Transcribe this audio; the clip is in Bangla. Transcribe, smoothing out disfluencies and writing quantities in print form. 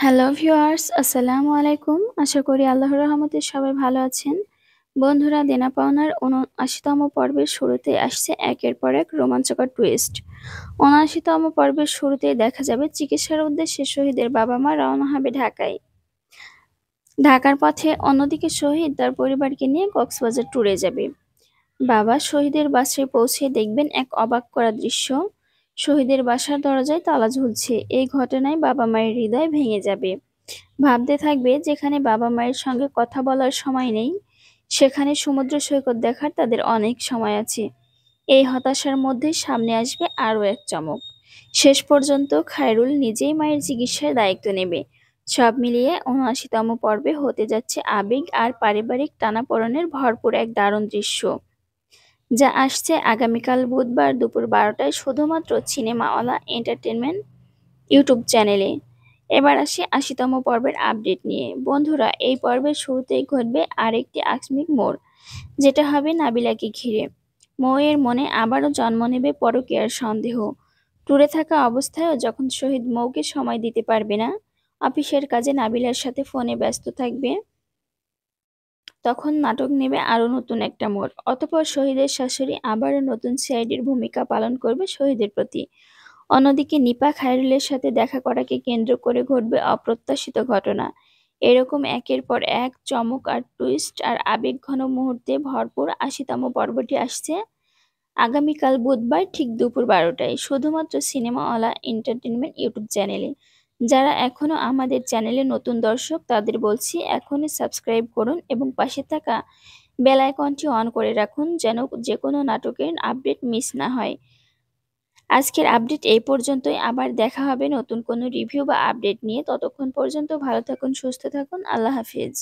হ্যালো ভিউয়ার্স, আসসালামু আলাইকুম। আশা করি আল্লাহর রহমতে সবাই ভালো আছেন। বন্ধুরা, দেনা পাওনার ৭৯তম পর্বের শুরুতে আসছে একের পর এক রোমাঞ্চকর টুইস্ট। ৭৯তম পর্বের শুরুতেই দেখা যাবে চিকিৎসার উদ্দেশ্যে শহীদের বাবা-মা রওনা হবে ঢাকায়। ঢাকার পথে অন্যদিকে শহীদ তার পরিবারকে নিয়ে কক্সবাজার ট্যুরে যাবে। বাবা শহীদের বাসায় পৌঁছে দেখবেন এক অবাক করা দৃশ্য। শহীদের বাসার দরজায় তালা ঝুলছে। এই ঘটনায় বাবা-মায়ের হৃদয় ভেঙে যাবে। ভাবতে থাকবে, যেখানে বাবা-মায়ের সঙ্গে কথা বলার সময় নেই, সেখানে সমুদ্র সৈকত দেখার তাদের অনেক সময় আছে। এই হতাশার মধ্যে সামনে আসবে আরও এক চমক। শেষ পর্যন্ত খায়রুল নিজেই মায়ের চিকিৎসার দায়িত্ব নেবে। সব মিলিয়ে ৭৯তম পর্বে হতে যাচ্ছে আবেগ আর পারিবারিক টানাপোড়েনের ভরপুর এক দারুণ দৃশ্য, যা আসছে আগামীকাল বুধবার দুপুর ১২টায় শুধুমাত্র সিনেমাওয়ালা এন্টারটেনমেন্ট ইউটিউব চ্যানেলে। এবার আসি ৮০তম পর্বের আপডেট নিয়ে। বন্ধুরা, এই পর্বের শুরুতেই ঘটবে আরেকটি আকস্মিক মোড়, যেটা হবে নাবিলাকে ঘিরে। মৌয়ের মনে আবারও জন্ম নেবে পরকীয়ার সন্দেহ। ট্যুরে থাকা অবস্থায়ও যখন শহীদ মৌকে সময় দিতে পারবে না, অফিসের কাজে নাবিলার সাথে ফোনে ব্যস্ত থাকবে, তখন নাটক নেবে আরও নতুন একটা মোড়। অতঃপর শহীদের শাশুড়ি আবারও নতুন সিআইডির ভূমিকা পালন করবে শহীদের প্রতি। অন্যদিকে নিপা খায়রুলের সাথে দেখা করাকে কেন্দ্র করে ঘটবে অপ্রত্যাশিত ঘটনা। এরকম একের পর এক চমক আর টুইস্ট আর আবেগঘন মুহূর্তে ভরপুর ৮০তম পর্বটি আসছে আগামীকাল বুধবার ঠিক দুপুর ১২টায় শুধুমাত্র সিনেমাওয়ালা এন্টারটেনমেন্ট ইউটিউব চ্যানেলে। যারা এখনো আমাদের চ্যানেলে নতুন দর্শক, তাদের বলছি এখনই সাবস্ক্রাইব করুন এবং পাশে থাকা বেল আইকনটি অন করে রাখুন, যেন যে কোনো নাটকের আপডেট মিস না হয়। আজকের আপডেট এই পর্যন্তই। আবার দেখা হবে নতুন কোনো রিভিউ বা আপডেট নিয়ে। ততক্ষণ পর্যন্ত ভালো থাকুন, সুস্থ থাকুন। আল্লাহ হাফিজ।